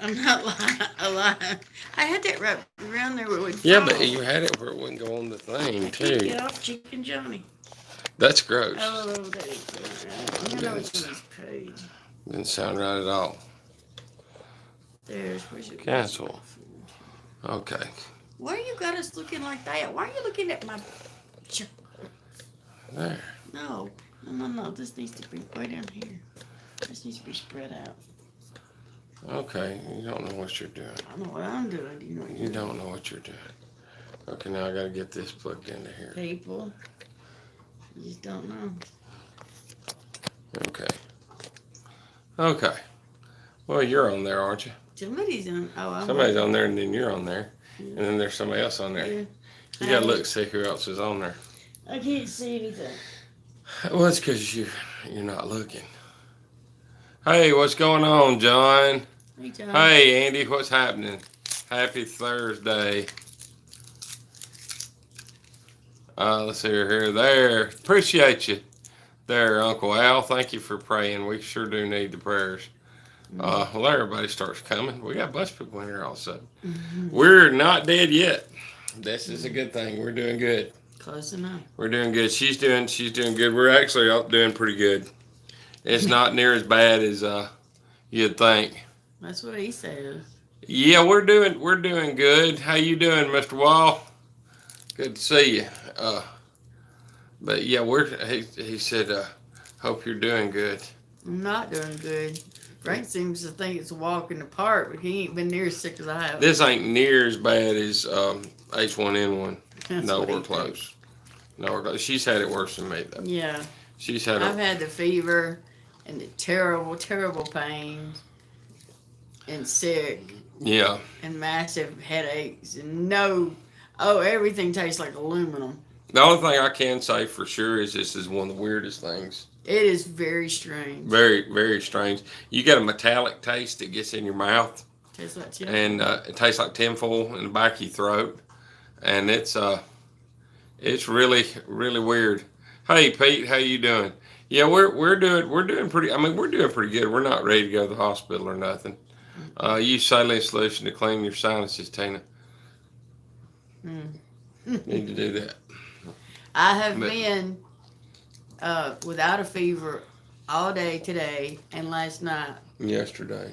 I'm not lying. I had that wrapped around there where it would Yeah, fall. but you had it where it wouldn't go on the I thing can't too. get off Chicken Johnny. That's gross. Oh, that is good. I know it's on Didn't this page. didn't sound right at all. Where's it? Cancel. Okay. Why you got us looking like that? Why are you looking at my... There. No. No. This needs to be way down here. This needs to be spread out. Okay. You don't know what you're doing. I know what I'm doing. Do you know what You you're don't know what you're doing. Okay, now I gotta get this plugged into here. People. You just don't know. Okay. Okay. Well, you're on there, aren't you? Somebody's on... Oh, I'm... Somebody's on there, and then you're on there, and then there's somebody else on there. Yeah. You gotta look, see who else is on there. I can't see anything. Well, it's because you're not looking. Hey, what's going on, John? Hey, John. Hey, Andy, what's happening? Happy Thursday. Let's see here. There. Appreciate you there, Uncle Al. Thank you for praying. We sure do need the prayers. Well, everybody starts coming. We got a bunch of people in here all of a sudden. We're not dead yet. This is a good thing. We're doing good. Close enough. We're doing good. She's doing good. We're actually all doing pretty good. It's not near as bad as you'd think. That's what he says. Yeah, we're doing good. How you doing, Mr. Wall? Good to see you. But yeah, he said, hope you're doing good. I'm not doing good. Frank seems to think it's a walk in the park, but he ain't been near as sick as I have. This ain't near as bad as H1N1. That's No, what he we're close. No, we're close. She's had it worse than me, though. Yeah. She's had I've had the fever and the terrible, terrible pain and sick Yeah. and massive headaches and everything tastes like aluminum. The only thing I can say for sure is this is one of the weirdest things. It is very strange. Very, very strange. You get a metallic taste that gets in your mouth, Tastes like chip. and it tastes like tinfoil in the back of your throat, and it's really, really weird. Hey, Pete, how you doing? Yeah, we're doing pretty. I mean, we're doing pretty good. We're not ready to go to the hospital or nothing. Use saline solution to clean your sinuses, Tina. Need to do that. I have been without a fever all day today and last night. Yesterday.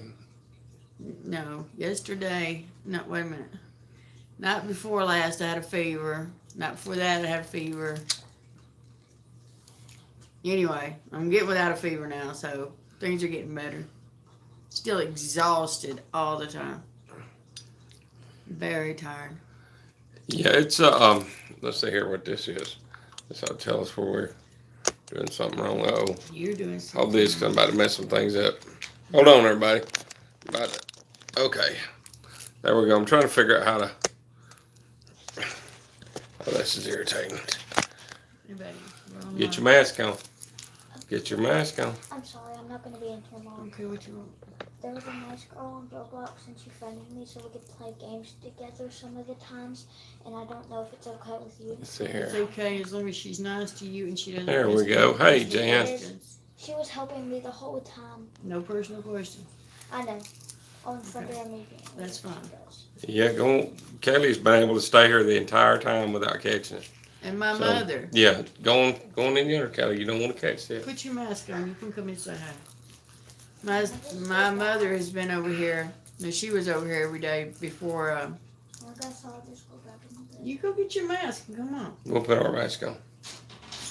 No, yesterday. No, wait a minute. Night before last, I had a fever. Night before that, I had a fever. Anyway, I'm getting without a fever now, so things are getting better. Still exhausted all the time. Very tired. Yeah, it's let's see here what this is. This will tell us where we're doing something wrong. Oh, You're doing something. hold this, 'cause I'm about to mess some things up. Hold on, everybody. Okay, there we go. I'm trying to figure out how to. Oh, this is irritating. Get your mask on. Get your mask on. I'm sorry, I'm not going to be in here long. Okay, what you want? There was a nice girl on Roblox and she friended me so we could play games together some of the times, and I don't know if it's okay with you. Let's see It's here. okay as long as she's nice to you and she doesn't. There we ask you go. Hey, personal Jan. questions. She was helping me the whole time. No personal questions. I know. On Sunday I'm meeting. That's fine. Yeah, go on. Kelly's been able to stay here the entire time without catching it. And my So, mother. Yeah, go on in there, Kelly. You don't want to catch that. Put your mask on. You can come and say hi. My mother has been over here. No, she was over here every day before. I guess I'll just go back in the bed. You go get your mask and come on. We'll put our mask on.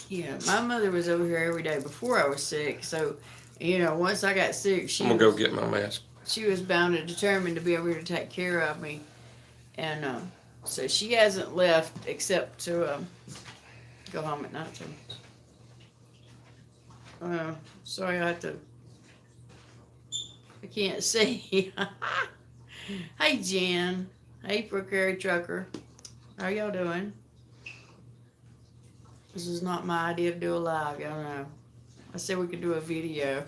Yeah, my mother was over here every day before I was sick. So, once I got sick, I'm gonna go get my mask. she was bound and determined to be over here to take care of me. And so she hasn't left except to go home at night. Sorry, I can't see. Hey, Jen. Hey, Procure Trucker. How y'all doing? This is not my idea to do a live, y'all know. I said we could do a video.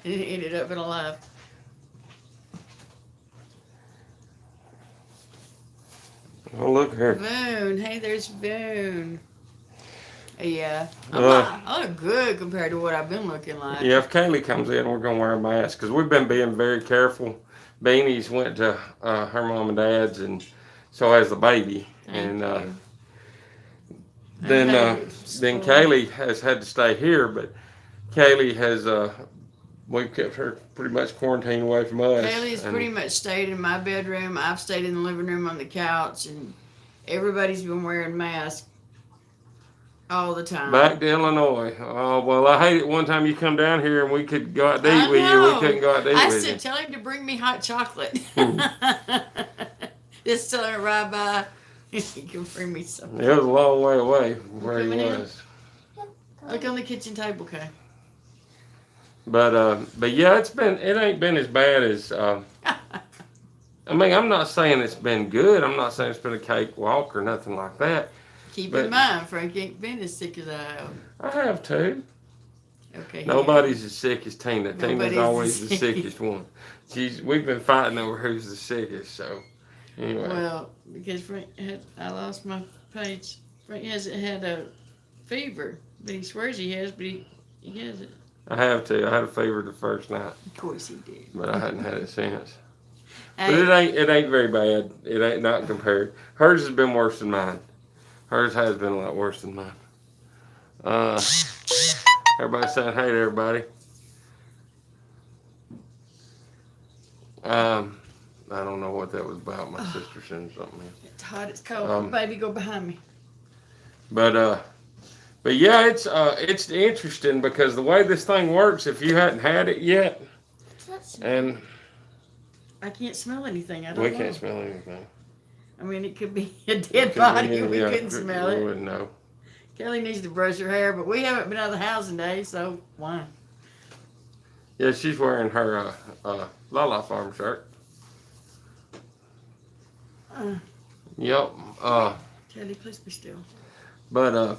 And it ended up in a live. Oh, look here. Boone. Hey, there's Boone. Yeah. I look good compared to what I've been looking like. Yeah, if Kaylee comes in, we're gonna wear a mask because we've been being very careful Beanie's went to her mom and dad's, and so has the baby. Thank And you. then Spoiled. Kaylee has had to stay here, but Kaylee has we've kept her pretty much quarantined away from us. Kaylee's And pretty much stayed in my bedroom. I've stayed in the living room on the couch, and everybody's been wearing masks all the time. back to Illinois. Oh well, I hate it. One time you come down here and we could go out to I eat with you. know. We couldn't go out to eat I with said, you. tell him to bring me hot chocolate. Hmm. Just tell him right by. He can bring me some. It was a long way away from where he Coming in? was. Look on the kitchen table, Kay. But yeah, it ain't been as bad as. I mean, I'm not saying it's been good. I'm not saying it's been a cakewalk or nothing like that. Keep But- in mind, Frank ain't been as sick as I have. I have too. Okay. Nobody's as sick as Tina. Tina's Nobody's always as the sick. sickest one. We've been fighting over who's the sickest. So anyway, Well, because I lost my page. Frank hasn't had a fever, but he swears he has, but he hasn't. I have to. I had a fever the first night, Of course he did. but I hadn't had it since. But Hey, it ain't very bad. It ain't not compared. Hers has been worse than mine. Hers has been a lot worse than mine. Everybody saying hey to everybody. I don't know what that was about. My sister sent something in. it's hot, it's cold. Baby, go behind me. But yeah, it's interesting because the way this thing works, if you hadn't had it yet, and I can't smell anything. I don't we know. can't smell anything. I mean, it could be a It dead could body. be- We yeah, couldn't smell we it. wouldn't know. Kelly needs to brush her hair, but we haven't been out of the house in days, so why? Yeah, she's wearing her La Farm shirt. Uh, Yep. Kelly, please be still. But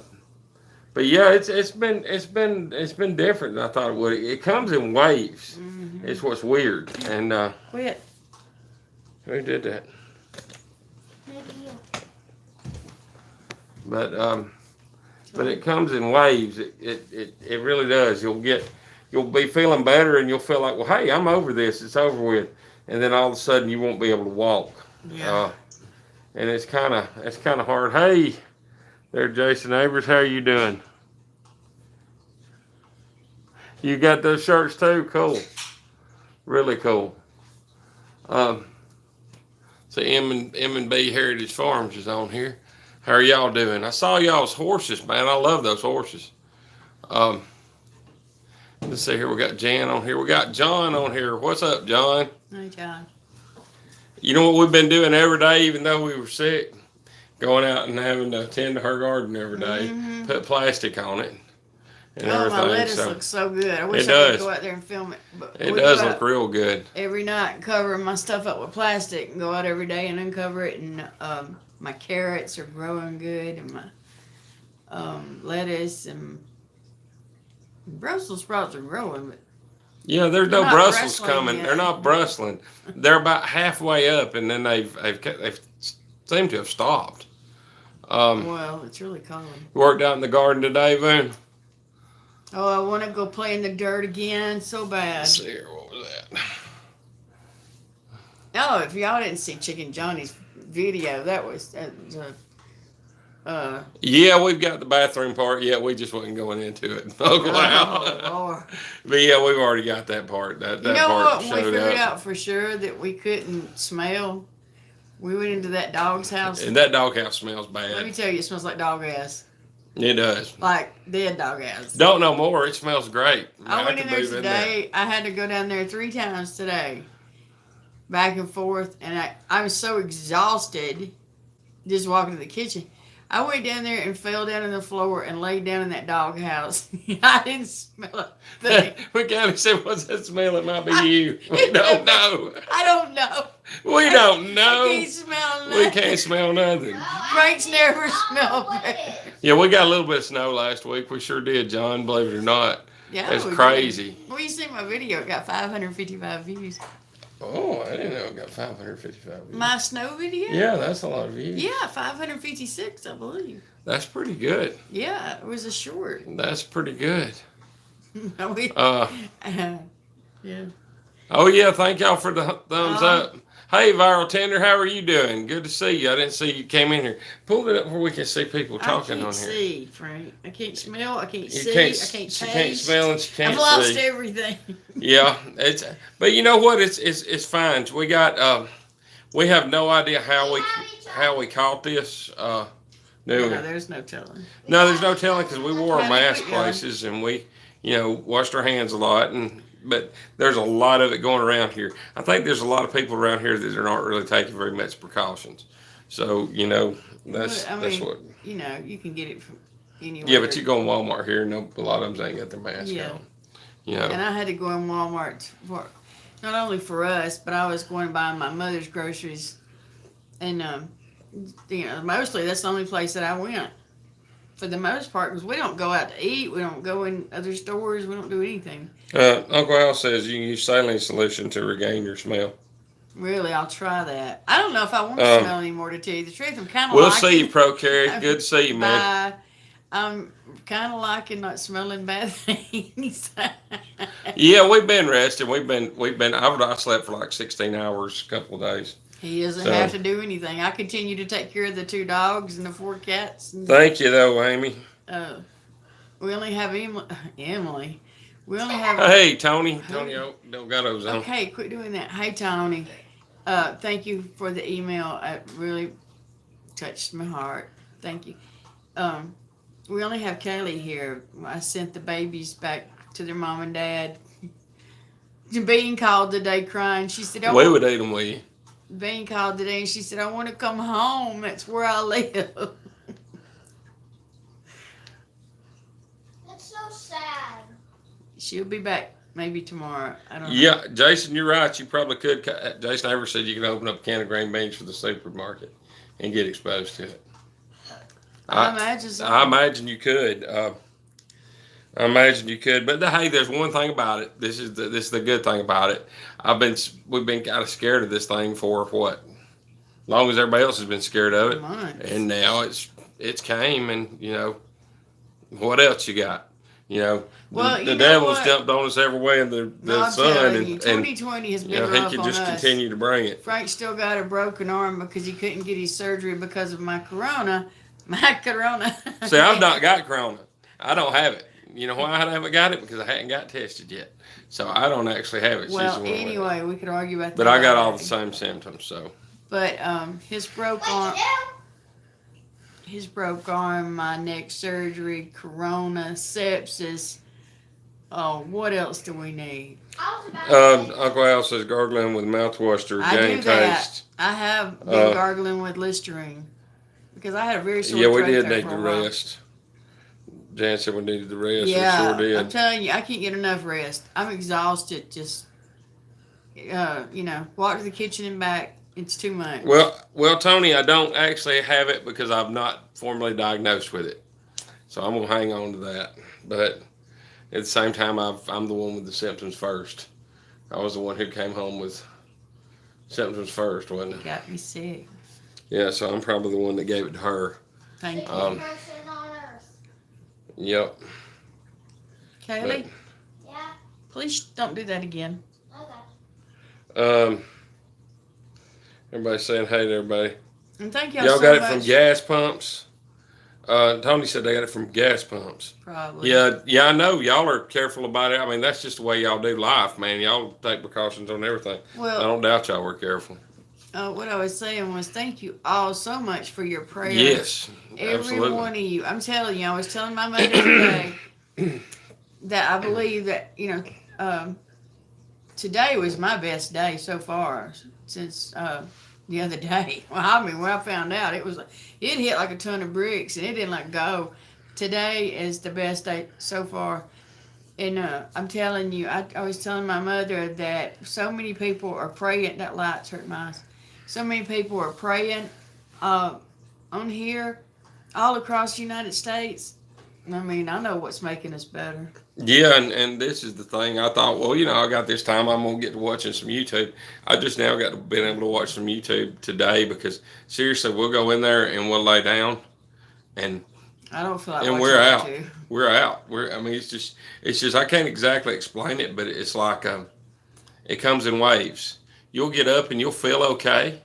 yeah, it's been different than I thought it would. It comes in waves. Mm-hmm. It's what's weird. And Quit. who did that? Maybe you. But it comes in waves. It really does. You'll be feeling better, and you'll feel like, well, hey, I'm over this. It's over with. And then all of a sudden, you won't be able to walk. Yeah. And it's kind of hard. Hey, there, Jason Avers. How are you doing? You got those shirts too? Cool. Really cool. So M&B Heritage Farms is on here. How are y'all doing? I saw y'all's horses, man. I love those horses. Let's see here. We got Jan on here. We got John on here. What's up, John? Hey, John. You know what we've been doing every day, even though we were sick? Going out and having to tend to her garden every day, Mhm. put plastic on it and Oh, everything. my lettuce So looks so good. I wish It I does. could go out there and film it. But it we does go look out real good. every night and cover my stuff up with plastic and go out every day and uncover it. And my carrots are growing good, and my lettuce and Brussels sprouts are growing, but Yeah, there's They're no not Brussels rustling coming. yet. They're not brustling. They're about halfway up, and then they've seemed to have stopped. well, it's really cold. Worked out in the garden today, Boone. Oh, I want to go play in the dirt again so bad. Let's see here. What was that? Oh, if y'all didn't see Chicken Johnny's video, that was Yeah, we've got the bathroom part. Yeah, we just wasn't going into it. Oh, wow. oh, Lord. But yeah, we've already got that part. That You know part what? When we showed figured up. out for sure that we couldn't smell, we went into that dog's house. And that doghouse smells Let me bad. tell you, it smells like dog ass. It does. Like dead dog ass. Don't know more. It smells great. I went in could there move today. I had to go down there 3 times today, back and forth, and I was so exhausted just walking to the kitchen. I went down there and fell down on the floor and laid down in that dog house. I didn't smell a thing. We kind of said, "What's that smell? It might be you." We don't know. I don't know. We don't I know. can't smell nothing. We can't smell nothing. Frank's never smelled bad. Yeah, we got a little bit of snow last week. We sure did, John. Believe it or not. Yeah, It's we did. crazy. Well, you see my video. It got 555 views. Oh, I didn't know it got 555 views. My snow video? Yeah, that's a lot of views. Yeah, 556, I believe. That's pretty good. Yeah, it was a short. That's pretty good. We- Uh, yeah. oh yeah, thank y'all for the Thumbs Oh. up. Hey, Viral Tender, how are you doing? Good to see you. I didn't see you came in here. Pull it up where we can see people talking I on can't here. see, Frank. I can't smell. I can't You see. can't, I can't taste. she can't smell and she can't I've lost see. everything. Yeah, but you know what? It's fine. We got we have no idea how we caught this. Do we? No, there's no telling. No, there's no telling because we wore a How did mask we go? places and we, washed our hands a lot. But there's a lot of it going around here. I think there's a lot of people around here that are not really taking very much precautions. So that's But, I that's mean, what. you can get it from anywhere. Yeah, but you go in Walmart here, no, a lot of them ain't got their mask Yeah. on. And I had to go in Walmart for not only for us, but I was going to buy my mother's groceries, and mostly that's the only place that I went. For the most part, because we don't go out to eat, we don't go in other stores, we don't do anything. Uncle Al says you can use saline solution to regain your smell. Really, I'll try that. I don't know if I want to Um, smell anymore, to tell you the truth. I'm kind of We'll liking, see you, Pro Carry. Good to see you, man. Bye. I'm kind of liking not smelling bad things. Yeah, we've been resting. I slept for like 16 hours a couple of days. He doesn't So- have to do anything. I continue to take care of the 2 dogs and the 4 cats. And, Thank you, though, Amy. we only have Emily. We only have. Hey, Tony. Tony Delgado's on. Okay, quit doing that. Hey, Tony. Thank you for the email. It really touched my heart. Thank you. We only have Kaylee here. I sent the babies back to their mom and dad. Bean called today crying. She said, We would eat them with you. Bean called today and she said, I want to come home. That's where I live. That's so sad. She'll be back maybe tomorrow. I don't know. Yeah, Jason, you're right. You probably could. Jason ever said you could open up a can of green beans for the supermarket and get exposed to it. I imagine so. I imagine you could. I imagine you could. But hey, there's one thing about it. This is the good thing about it. We've been kind of scared of this thing for what? Long as everybody else has been scared of it. Months. And now it's came, and what else you got? Well, the devil's jumped on us every way in the No, I'm sun, telling and you, 2020 has been he rough could on just us. continue to bring it. Frank still got a broken arm because he couldn't get his surgery because of my corona. My corona. See, I've not got corona. I don't have it. You know why I haven't got it? Because I hadn't got tested yet. So I don't actually have it. She's Well, the one with it. anyway, we could argue about that. But I got all all the same symptoms. So But his broke arm, my neck surgery, corona, sepsis. Oh, what else do we need? Uncle Al says gargling with mouthwash to I regain do that. taste. I have been gargling with Listerine because I had a very sore Yeah, we throat did there need for the a while. rest. Jan said we needed the rest. Yeah, We sure did. I'm telling you, I can't get enough rest. I'm exhausted. Just, walk to the kitchen and back. It's too much. Well, Tony, I don't actually have it because I've not formally diagnosed with it. So I'm gonna hang on to that. But at the same time, I'm the one with the symptoms first. I was the one who came home with symptoms first, wasn't it? Got me sick. Yeah, so I'm probably the one that gave it to her. Thank you. Person on earth. Yep. Kaylee, Yeah. please don't do that again. Okay. Everybody's saying hey to everybody. And thank y'all Y'all so got it much. from gas pumps. Tony said they got it from gas pumps. Probably. Yeah, I know. Y'all are careful about it. I mean, that's just the way y'all do life, man. Y'all take precautions on everything. I Well, don't doubt y'all were careful. what I was saying was thank you all so much for your prayers. Yes, Every absolutely. one of you. I'm telling you, I was telling my mother today that I believe that, today was my best day so far since the other day. Well, I mean, when I found out, it hit like a ton of bricks and it didn't let go. Today is the best day so far. And I'm telling you, I was telling my mother that so many people are praying. That light's hurt my eyes. So many people are praying on here, all across the United States. I mean, I know what's making us better. Yeah, and this is the thing. I thought, well, I got this time. I'm gonna get to watching some YouTube. I just now got to been able to watch some YouTube today because seriously, we'll go in there and we'll lay down, and I don't feel like And watching we're out. YouTube. we're out. I mean, it's just I can't exactly explain it, but it's like it comes in waves. you'll get up and you'll feel okay.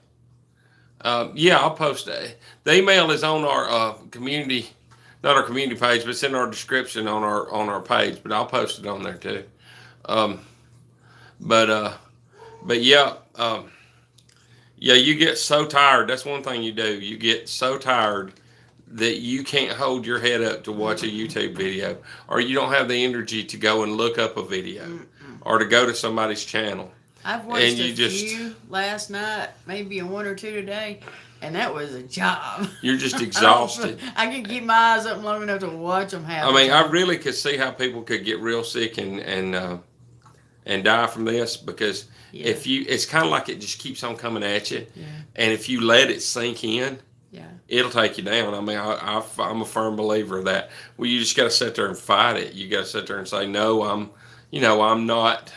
Yeah, I'll post it. The email is on our community, not our community page, but it's in our description on our page. But I'll post it on there too. Um, but but yeah, yeah, you get so tired. That's one thing you do. You get so tired that you can't hold your head up to watch a YouTube video, or you don't have the energy to go and look up a video, or to go to somebody's channel. I've watched And you a just- few last night, maybe a one or two today, and that was a job. You're just exhausted. I can keep my eyes up long enough to watch them happen. I mean, I really could see how people could get real sick and die from this, because yeah. if you, it's kind of like it just keeps on coming at you, Yeah. and if you let it sink in, Yeah. it'll take you down. I mean, I'm a firm believer of that. Well, you just got to sit there and fight it. You got to sit there and say, no, I'm not.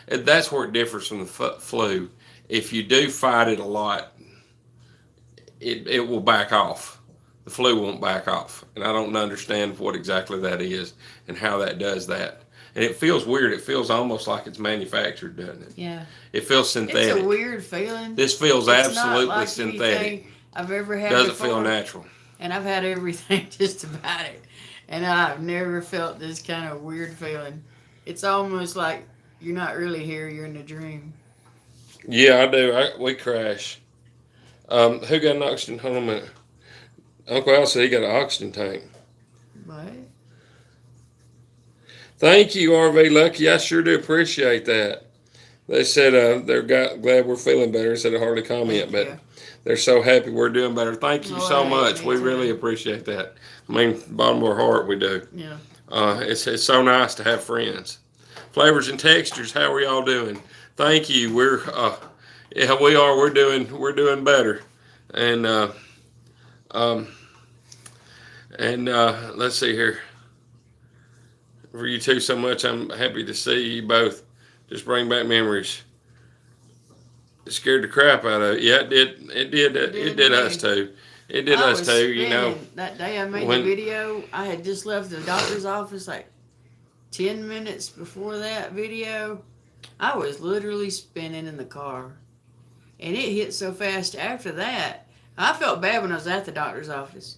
That's where it differs from the flu. If you do fight it a lot, it will back off. The flu won't back off, and I don't understand what exactly that is and how that does that. And it feels weird. It feels almost like it's manufactured, doesn't it? Yeah. It feels synthetic. It's a weird feeling. This feels It's absolutely not like synthetic. anything I've ever had Doesn't before. feel natural. And I've had everything just about it. And I've never felt this kind of weird feeling. It's almost like you're not really here, you're in a dream. Yeah, I do. We crash. Who got an oxygen? Hold on a minute. Uncle Al said he got an oxygen tank. What? Thank you, RV Lucky. I sure do appreciate that. They said they're glad we're feeling better instead of hardly comment, but Yeah. they're so happy we're doing better. Thank you Oh, so hey, much. me We too. really appreciate that. I mean, bottom of our heart, we do. Yeah. It's so nice to have friends. Flavors and textures. How are y'all doing? Thank you. Yeah, we are. We're doing better. And let's see here. For you two so much, I'm happy to see you both. Just bring back memories. It scared the crap out of it. Yeah, it did. It did us too. It did I us was too. You know. spinning. That day I made when- the video, I had just left the doctor's office like 10 minutes before that video. I was literally spinning in the car. And it hit so fast after that. I felt bad when I was at the doctor's office.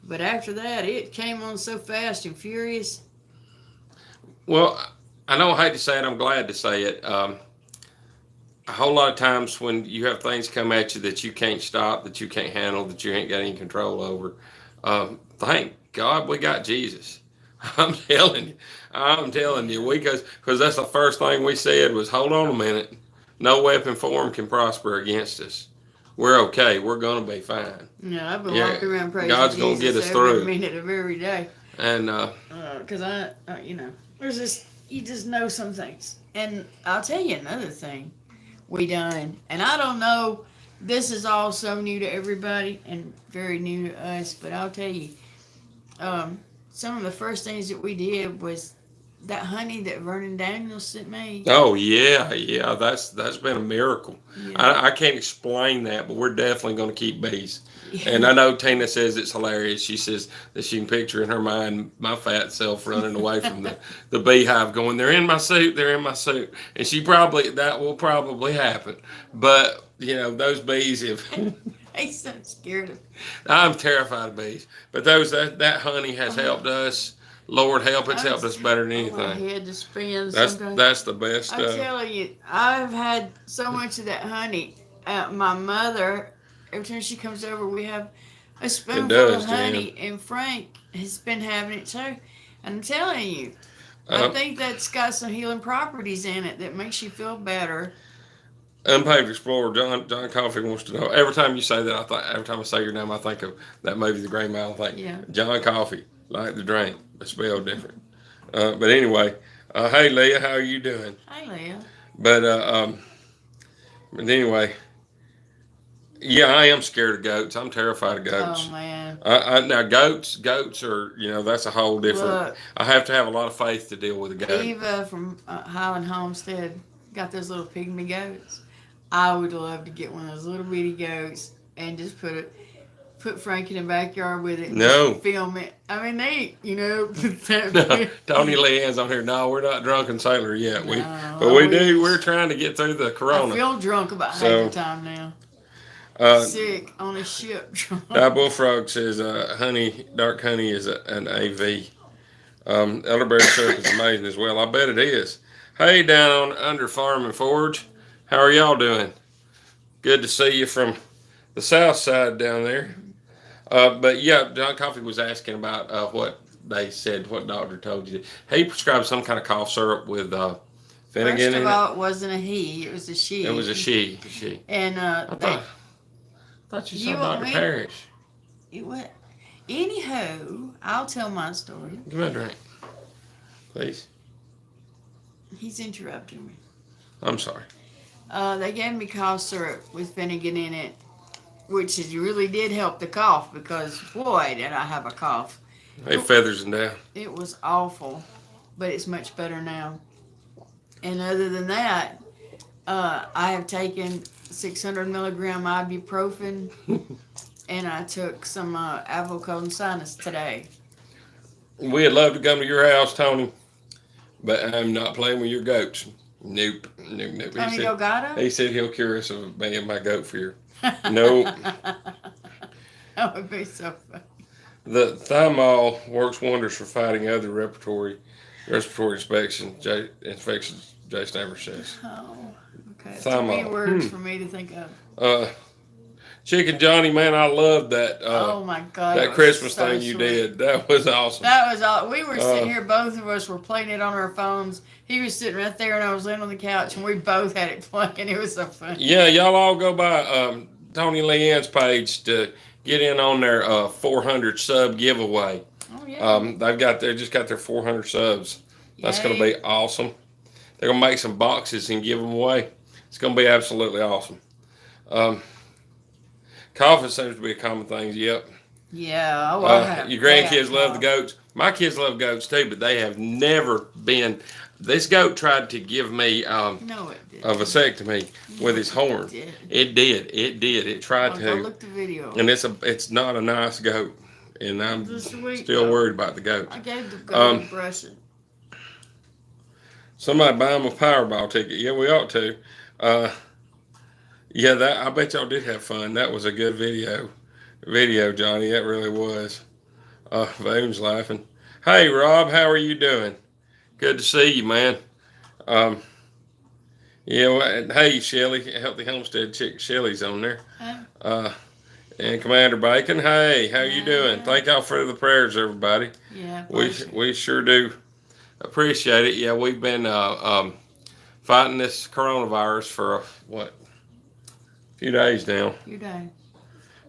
But after that, it came on so fast and furious. Well, I know I hate to say it. I'm glad to say it. A whole lot of times when you have things come at you that you can't stop, that you can't handle, that you ain't got any control over, thank God we got Jesus. I'm telling you, because that's the first thing we said was, hold on a minute. No weapon formed can prosper against us. We're okay. We're going to be fine. Yeah, I've been Yeah, walking around praising God's Jesus gonna get us every through. minute of every day. And Because there's just, you just know some things. And I'll tell you another thing we done. And I don't know, this is all so new to everybody and very new to us, but I'll tell you, some of the first things that we did was that honey that Vernon Daniels sent me. oh yeah, that's been a miracle. Yeah. I can't explain that, but we're definitely going to keep bees. And I know Tina says it's hilarious. She says that she can picture in her mind my fat self running away from the beehive going, they're in my suit, they're in my suit. And that will probably happen. But, those bees have, He's so scared of I'm terrified of bees. But that honey has helped us. Lord help, it's helped us better than my anything. head to spin That's sometimes. the best I'm stuff. telling you, I've had so much of that honey. My mother, every time she comes over, we have a spoonful does, of honey, and Frank has been having it too. And I'm telling you, I Uh, think that's got some healing properties in it that makes you feel better. Unpaved Explorer, John Coffey wants to know. Every time you say that, every time I say your name, I think of that movie, The Green Mile. I think, Yeah. John Coffey, like the drink, but spelled different. But anyway, hey Leah, how are you doing? Hey, Leah. But anyway, yeah, I am scared of goats. I'm terrified of goats. Oh, man. Now goats are, that's a whole different. Look, I have to have a lot of faith to deal with a goat. Eva from Highland Homestead got those little pygmy goats. I would love to get one of those little bitty goats and just put it. put Frank in the backyard with it. And No. film it. I mean, they, No, Tony Leanne's on here. No, we're not drunken sailor yet. No, But we I do. wish. We're trying to get through the I corona. feel drunk about So, half the time now. Uh, Sick on a ship drunk. Bullfrog says, dark honey is an AV. Elderberry syrup is amazing as well. I bet it is. Hey, down on Under Farm and Forge. How are y'all doing? Good to see you from the south side down there. But yeah, John Coffey was asking about what they said, what doctor told you. He prescribed some kind of cough syrup with Finnegan First in of it. all, it wasn't a he, it was a she. It was a she. And I thought you You saw want Dr. me? Parrish. what? Anyhow, I'll tell my story. Give me a drink, please. He's interrupting me. I'm sorry. They gave me cough syrup with Finnegan in it, which really did help the cough because, boy, did I have a cough. Hey, feathers and down. It was awful, but it's much better now. And other than that, I have taken 600 milligram ibuprofen, and I took some Avocon Sinus today. We'd love to come to your house, Tony, but I'm not playing with your goats. Nope. Tony Delgado? He said he'll cure us of me and my goat fear. Nope. That would be so funny. The Thymol works wonders for fighting other respiratory infections, Jason Ever says. Oh, okay. Thymol. Too many words for me to think of. Chicken Johnny, man, I love that. Oh my God! That it was Christmas so thing you sweet. did. That was awesome. That was all. We were sitting here, both of us were playing it on our phones. He was sitting right there, and I was laying on the couch, and we both had it playing. It was so funny. Yeah, y'all all go by Tony Leanne's page to get in on their 400 sub giveaway. Oh yeah. They just got their 400 subs. That's going to Yay. be awesome. They're going to make some boxes and give them away. It's going to be absolutely awesome. Coughing seems to be a common thing. Yep. Yeah. Oh, I have. Your grandkids love the goats. My kids love goats too, but they have never been. This goat tried to give me No, it didn't. a vasectomy with his horn. It did. It did. It tried Go to. look the video. And it's not a nice goat, and I'm It's a sweet still goat. worried about the goat. I gave the goat a brushing. Somebody buy him a Powerball ticket. Yeah, we ought to. Yeah, that I bet y'all did have fun. That was a good video, Johnny. That really was. Vane's laughing. Hey, Rob, how are you doing? Good to see you, man. Yeah, well, hey, Shelly, Healthy Homestead Chick. Shelly's on there. Huh? And Commander Bacon. Hey, how you doing? Thank y'all for the prayers, everybody. Yeah. We sure do appreciate it. Yeah, we've been fighting this coronavirus for a few days now.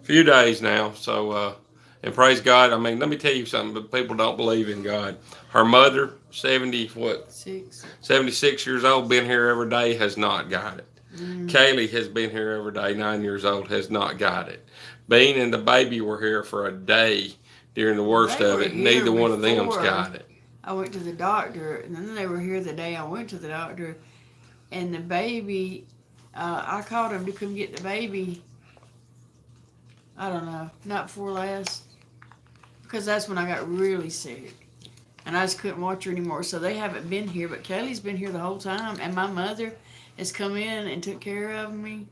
Few days now. So, and praise God. I mean, let me tell you something. But people don't believe in God. Her mother, 76 years old, been here every day, has not got it. Kaylee has been here every day, 9 years old, has not got it. Bean and the baby were here for a day during the worst They of were it. here Neither one of them's before. got it. I went to the doctor, and then they were here the day I went to the doctor, and the baby, I called him to come get the baby. I don't know, not before last, because that's when I got really sick, and I just couldn't watch her anymore. So they haven't been here, but Kelly's been here the whole time, and my mother has come in and took care of me,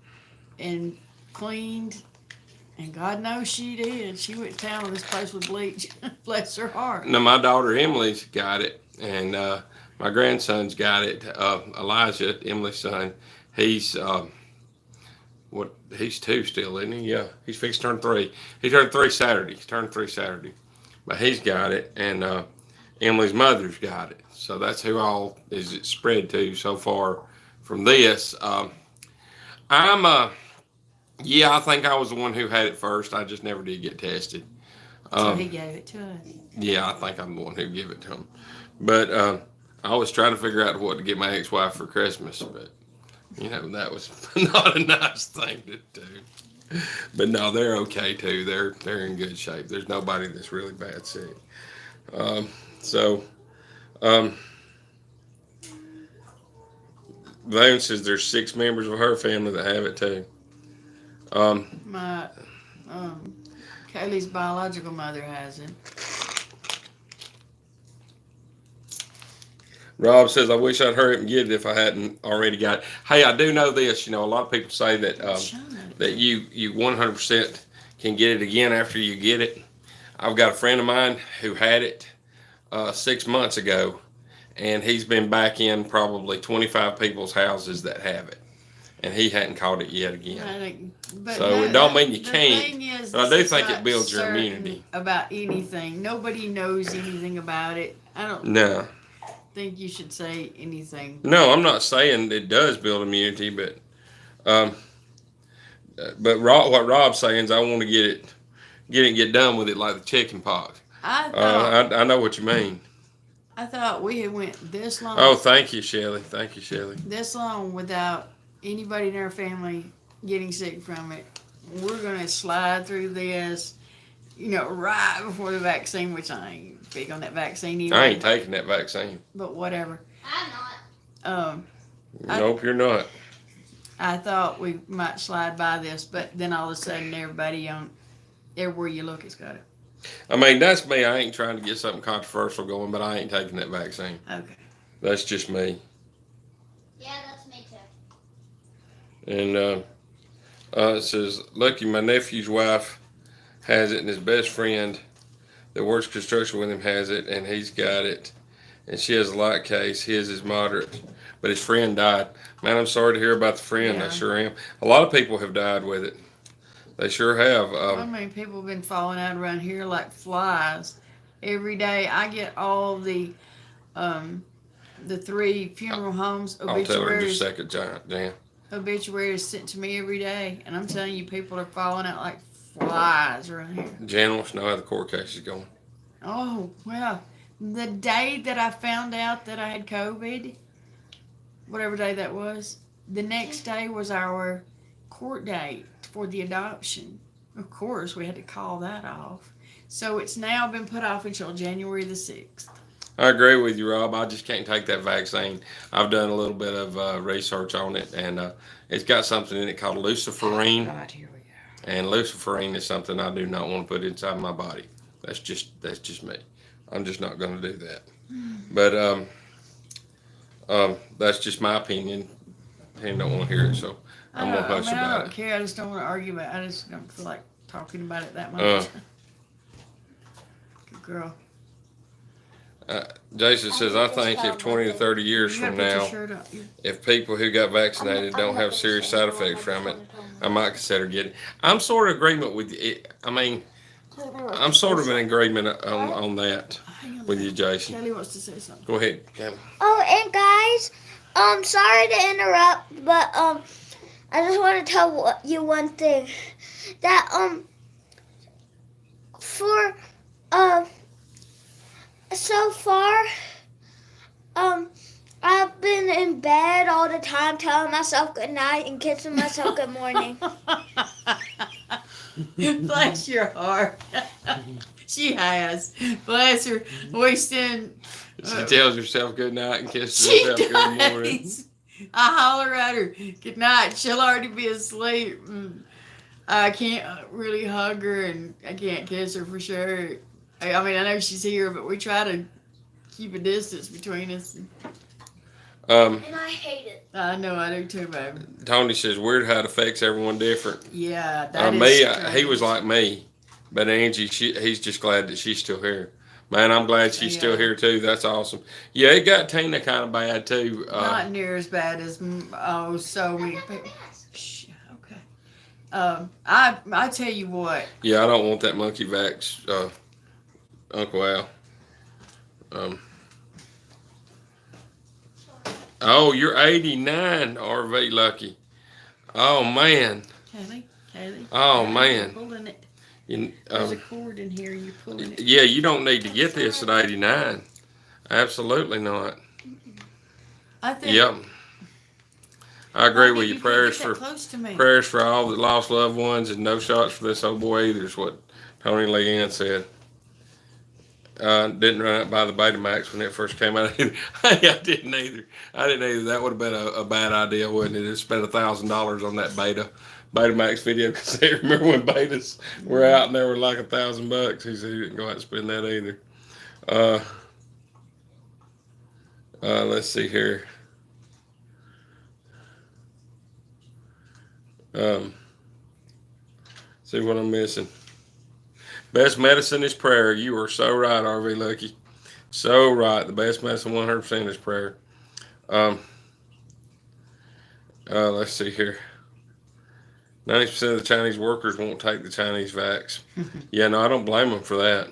and cleaned. And God knows she did. She went to town on this place with bleach. Bless her heart. Now, my daughter Emily's got it, and my grandson's got it. Elijah, Emily's son, he's he's 2 still, isn't he? Yeah, he's fixed to turn 3. He turned 3 Saturday. But he's got it, and Emily's mother's got it. So that's who all is it spread to so far from this. Yeah, I think I was the one who had it first. I just never did get tested. So he gave it to us. Yeah, I think I'm the one who gave it to him. But I was trying to figure out what to get my ex-wife for Christmas, but that was not a nice thing to do. But no, they're okay too. They're in good shape. There's nobody that's really bad sick. Vane says there's 6 members of her family that have it too. My Kaylee's biological mother has it. Rob says, I wish I'd hurry up and get it if I hadn't already got it. Hey, I do know this. You know, a lot of people say that that you 100% can get it again after you get it. I've got a friend of mine who had it 6 months ago, and he's been back in probably 25 people's houses that have it, and he hadn't caught it yet again. So it don't mean you can't, but I do think it builds your immunity. About anything. Nobody knows anything about it. I don't think you should say anything. No, I'm not saying it does build immunity, but what Rob's saying is I want to get done with it like the chicken pox. I know what you mean. I thought we had went this long. Oh, thank you, Shelley. Thank you, Shelley. This long without anybody in our family getting sick from it. We're gonna slide through this, right before the vaccine, which I ain't big on that vaccine either. I ain't taking that vaccine. But whatever. I'm not. Nope, you're not. I thought we might slide by this, but then all of a sudden everybody everywhere you look has got it. I mean, that's me. I ain't trying to get something controversial going, but I ain't taking that vaccine. Okay. That's just me. Yeah, that's me too. And it says, lucky my nephew's wife has it, and his best friend that works construction with him has it, and he's got it. And she has a light case. His is moderate, but his friend died. Man, I'm sorry to hear about the friend. Yeah. I sure am. A lot of people have died with it. They sure have. I mean, people have been falling out around here like flies. Every day I get all the 3 funeral homes I'll tell her in just a obituaries. second, Jan. Obituaries sent to me every day, and I'm telling you, people are falling out like flies around here. Jan wants to know how the court case is going. Oh, well, the day that I found out that I had COVID, whatever day that was, the next day was our court date for the adoption. Of course, we had to call that off. So it's now been put off until January the 6th. I agree with you, Rob. I just can't take that vaccine. I've done a little bit of research on it, and it's got something in it called luciferine. Right, here we go. And luciferine is something I do not want to put inside my body. That's just me. I'm just not going to do that. But that's just my opinion. He don't want to hear it, so I'm going to hush I about don't it. care. I just don't want to argue about it. I just don't feel like talking about it that much. Good girl. Jason says, I think if 20 to 30 years You gotta from put your now, shirt on. if people who got vaccinated don't have serious side effects from it, I might consider getting it. I'm sort of agreement with you. I mean, I'm sort of in agreement on that Hang on a with you, minute. Jason. Kelly wants to say something. Go ahead, Kelly. Oh, and guys, sorry to interrupt, but I just want to tell you one thing. That for so far, I've been in bed all the time telling myself good night and kissing myself good morning. Bless your heart. She has. Bless her. Wasting. She tells herself good night and kisses She herself good morning. does. I holler at her, good night. She'll already be asleep. I can't really hug her, and I can't kiss her for sure. I mean, I know she's here, but we try to keep a distance between us. Um, And I hate it. I know, I do too, baby. Tony says, weird how it affects everyone different. Yeah, that is He strange. was like me, but Angie, he's just glad that she's still here. Man, I'm glad she's still Yeah. here too. That's awesome. Yeah, it got Tina kind of bad too. Not near as bad as so many people. Shh, okay. I tell you what. Yeah, I don't want that monkey vax, Uncle Al. Oh, you're 89, RV Lucky. Oh man. Kaylee. Oh You're man. pulling it. You, There's a cord in here. You're pulling it. yeah, you don't need to get this at 89. Absolutely not. I think. Yep. I agree with you. can't Prayers get that for close to me. prayers for all the lost loved ones, and no shots for this old boy either. Is what Tony Leanne said. Didn't run out by the Betamax when it first came out either. I didn't either. That would have been a bad idea, wouldn't it? To spend $1,000 on that beta. Betamax video cassette. Remember when betas were out and they were like $1,000? He said he didn't go out and spend that either. Let's see here. See what I'm missing. Best medicine is prayer. You are so right, RV Lucky. So right. The best medicine 100% is prayer. Let's see here. 90% of the Chinese workers won't take the Chinese vax. Yeah, no, I don't blame them for that.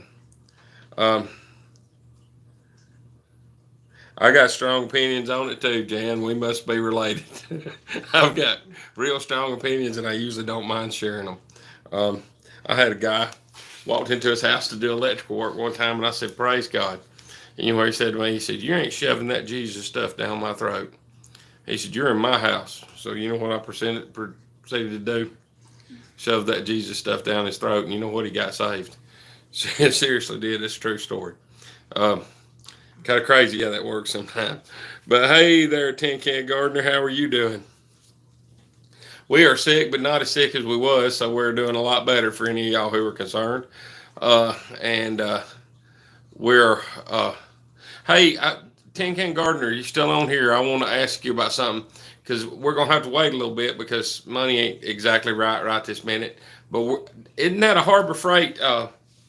I got strong opinions on it too, Jan. We must be related. I've got real strong opinions, and I usually don't mind sharing them. I had a guy walked into his house to do electrical work one time, and I said, "Praise God." And you know what he said to me? He said, "You ain't shoving that Jesus stuff down my throat." He said, "You're in my house." So you know what I proceeded to do? Shove that Jesus stuff down his throat, and you know what? He got saved. Seriously did. It's a true story. Kind of crazy how that works sometimes. But hey there, Tin Can Gardener, how are you doing? We are sick, but not as sick as we was, so we're doing a lot better for any of y'all who are concerned. We're hey, Tin Can Gardener, you still on here? I want to ask you about something, because we're gonna have to wait a little bit because money ain't exactly right this minute. But isn't that a Harbor Freight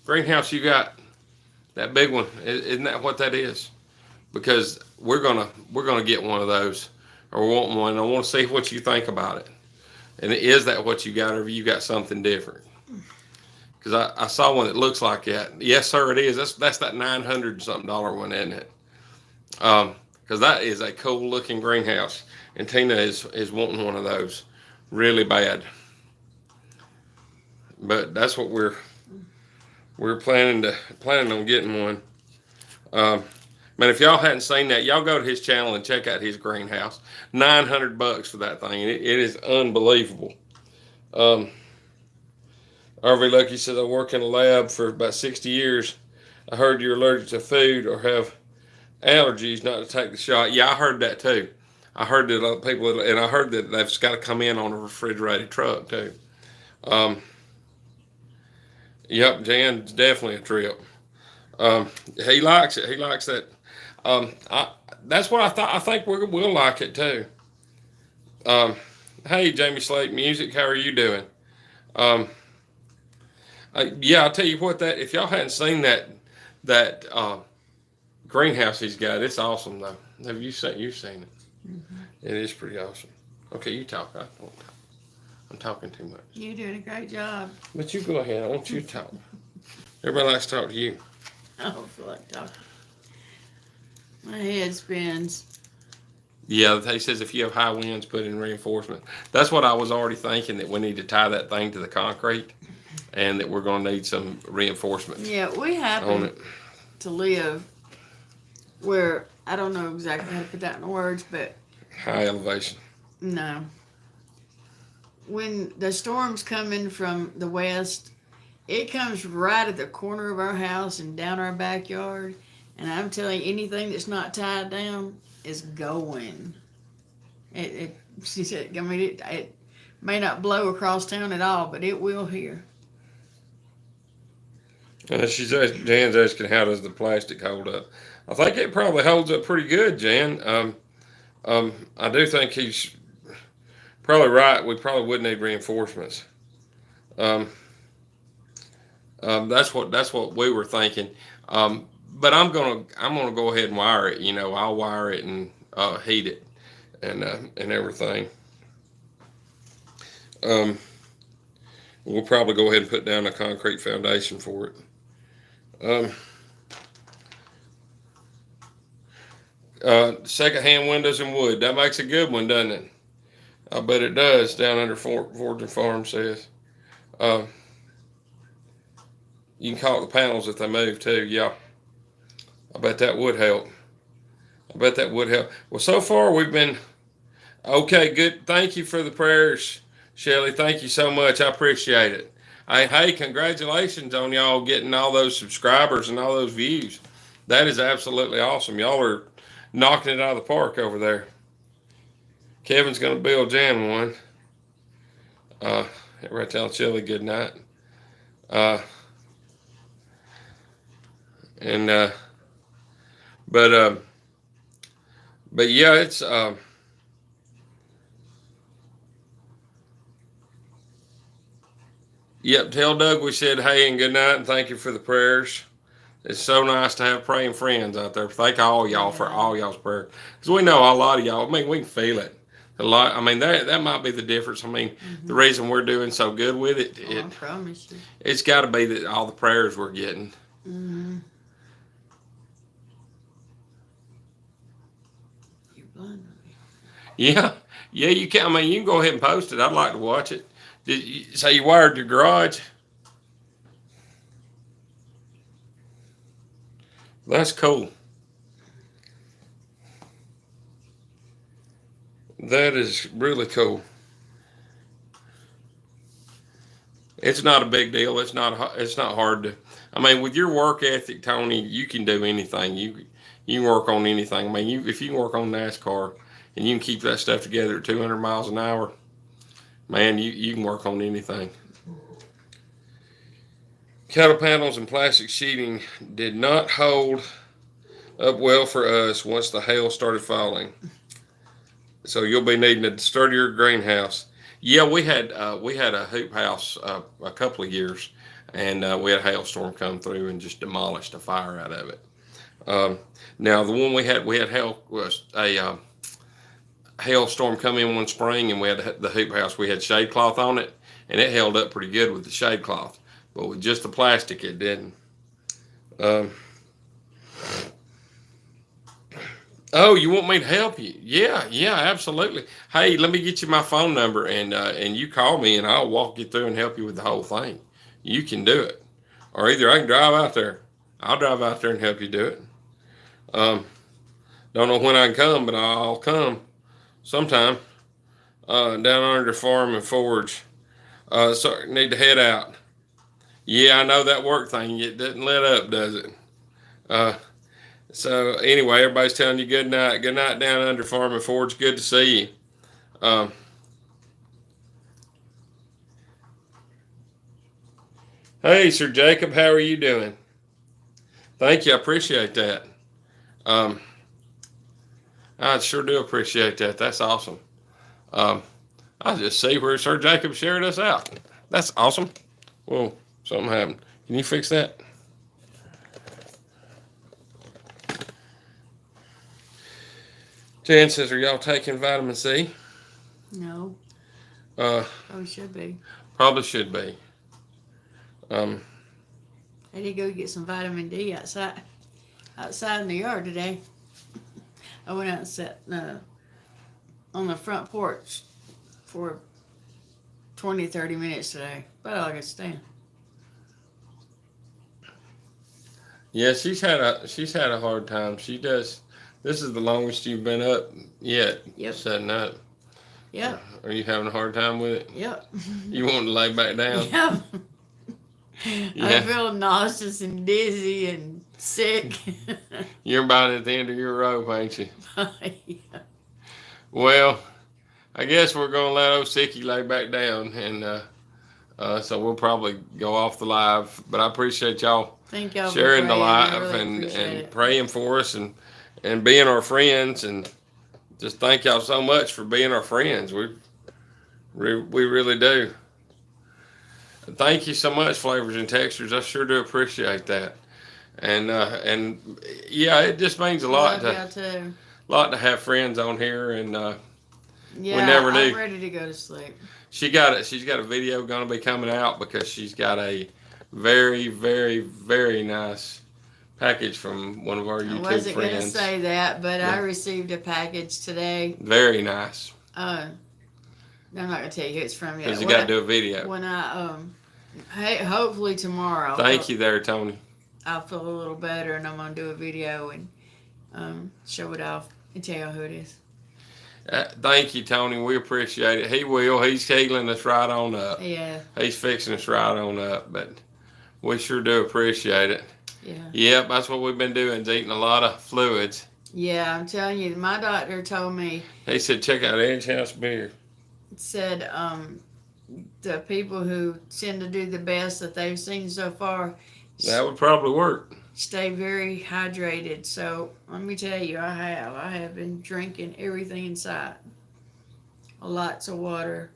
greenhouse you got? That big one, isn't that what that is? Because we're gonna get one of those, or want one. I want to see what you think about it. And is that what you got, or you got something different? Because I saw one that looks like that. Yes, sir, it is. That's that $900 something one, isn't it? Because that is a cool looking greenhouse, and Tina is wanting one of those really bad. But that's what we're planning on getting one. Man, if y'all hadn't seen that, y'all go to his channel and check out his greenhouse. $900 for that thing. It is unbelievable. RV Lucky says, I work in a lab for about 60 years. I heard you're allergic to food or have allergies not to take the shot. Yeah, I heard that too. I heard that other people, and I heard that they've got to come in on a refrigerated truck too. Yep, Jan's definitely a trip. He likes it. He likes that. That's what I thought. I think we'll like it too. Hey, Jamie Slate Music, how are you doing? Yeah, I'll tell you what. That if y'all hadn't seen that greenhouse he's got, it's awesome though. Have you seen? You've seen it? Mm-hmm. It is pretty awesome. Okay, you talk. I won't talk. I'm talking too much. You're doing a great job. But you go ahead. I want you to talk. Everybody likes to talk to you. I don't feel like talking. My head spins. Yeah, he says if you have high winds, put in reinforcement. That's what I was already thinking, that we need to tie that thing to the concrete, and that we're going to need some reinforcement. Yeah, we happen to live where, I don't know exactly how to put that in words, but... High elevation. No. When the storm's coming from the west, it comes right at the corner of our house and down our backyard. And I'm telling you, anything that's not tied down is going. She said, I mean, it may not blow across town at all, but it will here. She's Jan's asking, how does the plastic hold up? I think it probably holds up pretty good, Jan. I do think he's probably right. We probably would need reinforcements. That's what we were thinking. But I'm gonna go ahead and wire it. You know, I'll wire it and heat it and everything. We'll probably go ahead and put down a concrete foundation for it. Secondhand windows and wood. That makes a good one, doesn't it? I bet it does. Down under Fortune Farm says. You can caulk the panels if they move too. Yeah. I bet that would help. Well, so far we've been okay. Good. Thank you for the prayers, Shelly. Thank you so much. I appreciate it. Hey, congratulations on y'all getting all those subscribers and all those views. That is absolutely awesome. Y'all are knocking it out of the park over there. Kevin's going to build Jan one. Everybody tell Chili good night. Uh, and but but yeah, it's yep. Tell Doug we said hey and good night and thank you for the prayers. It's so nice to have praying friends out there. Thank all y'all for all y'all's prayers because we know a lot of y'all. I mean, we can feel it. A lot. I mean, that might be the difference. I mean, the reason we're doing so good with it, Oh, I promise you. it's got to be that all the prayers we're getting. Mm-hmm. You're blind. Yeah, yeah, you can. I mean, you can go ahead and post it. I'd like to watch it. Did you say you wired your garage? That's cool. That is really cool. It's not a big deal. It's not hard to. I mean, with your work ethic, Tony, you can do anything. You can work on anything. I mean, if you can work on NASCAR and you can keep that stuff together at 200 miles an hour, man, you can work on anything. Cattle panels and plastic sheeting did not hold up well for us once the hail started falling. So you'll be needing a sturdier greenhouse. Yeah, we had a hoop house a couple of years, and we had a hailstorm come through and just demolished a fire out of it. Now the one we had hail was a hailstorm come in one spring, and we had the hoop house. We had shade cloth on it, and it held up pretty good with the shade cloth, but with just the plastic, it didn't. Oh, you want me to help you? Yeah, absolutely. Hey, let me get you my phone number, and you call me, and I'll walk you through and help you with the whole thing. You can do it, or either I can drive out there. I'll drive out there and help you do it. Don't know when I can come, but I'll come sometime. Down under Farm and Forge. So need to head out. Yeah, I know that work thing. It doesn't let up, does it? So anyway, everybody's telling you good night. Good night down under Farm and Forge. Good to see you. Hey, Sir Jacob, how are you doing? Thank you. I appreciate that. I sure do appreciate that. That's awesome. I just see where Sir Jacob shared us out. That's awesome. Whoa, something happened. Can you fix that? Jan says, are y'all taking vitamin C? No. Probably should be. Probably should be. I did go get some vitamin D outside in the yard today. I went out and sat on the front porch for 20, 30 minutes today. About all I could stand. Yeah, she's had a hard time. She does. This is the longest you've been up yet. Yep. Setting up. Yep. Are you having a hard time with it? Yep. You want to lay back down? Yep. Yeah. I feel nauseous and dizzy and sick. You're about at the end of your rope, ain't you? Yeah. Well, I guess we're gonna let old Sicky lay back down, and so we'll probably go off the live. But I appreciate y'all Thank y'all sharing for the praying. I live really and appreciate it. praying for us and being our friends, and just thank y'all so much for being our friends. We really do. Thank you so much, Flavors and Textures. I sure do appreciate that. And yeah, it just means a lot Love y'all too. to have friends on here, and Yeah, never I'm knew. ready to go to sleep. she's got a video going to be coming out because she's got a very, very, very nice package from one of our I YouTube wasn't going to friends. say that, but Yeah. I received a package today. Very nice. I'm not going to tell you who it's from yet. Because you got to do a video. When hey, hopefully tomorrow. Thank you there, Tony. I'll feel a little better, and I'm going to do a video and show it off and tell you who it is. Thank you, Tony. We appreciate it. He will. He's healing us right on up. Yeah. He's fixing us right on up. But we sure do appreciate it. Yeah. Yep, that's what we've been doing, is eating a lot of fluids. Yeah, I'm telling you, my doctor told me, He said, check out Edge House Beer. said, the people who tend to do the best that they've seen so far That would probably work. stay very hydrated. So let me tell you, I have been drinking everything in sight. Lots of water.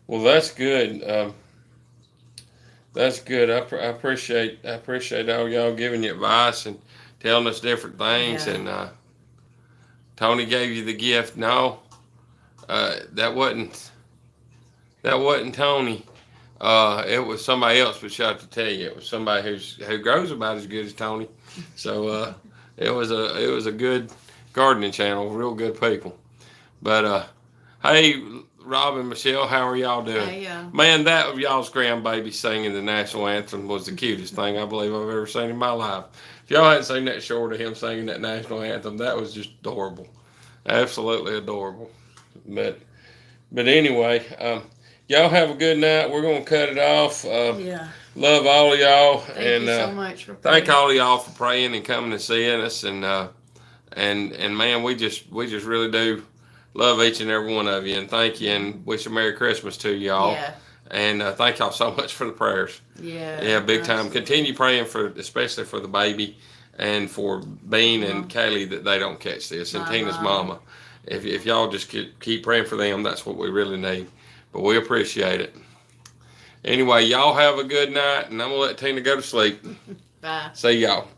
Well, that's good. That's good. I appreciate all y'all giving you advice and telling us different things. Yeah. And Tony gave you the gift. No, that wasn't Tony. It was somebody else. But I have to tell you, it was somebody who grows about as good as Tony. So it was a good gardening channel. Real good people. But hey, Rob and Michelle, how are y'all doing? Hey, Man, that of y'all's grandbaby singing the national anthem was the cutest thing I believe I've ever seen in my life. If y'all hadn't seen that short of him singing that national anthem, that was just adorable. Absolutely adorable. But anyway, y'all have a good night. We're going to cut it off. yeah. Love all of y'all. Thank you so much for Thank praying. all of y'all for praying and coming and seeing us. And man, we just really do love each and every one of you, and thank you, and wish a Merry Christmas to y'all. Yeah. And thank y'all so much for the prayers. Yeah. Yeah, big time. absolutely. Continue praying especially for the baby, and for Bean and Kaylee that they don't catch this, and My Tina's mom. mama. If y'all just keep praying for them, that's what we really need. But we appreciate it. Anyway, y'all have a good night, and I'm gonna let Tina go to sleep. Bye. See y'all.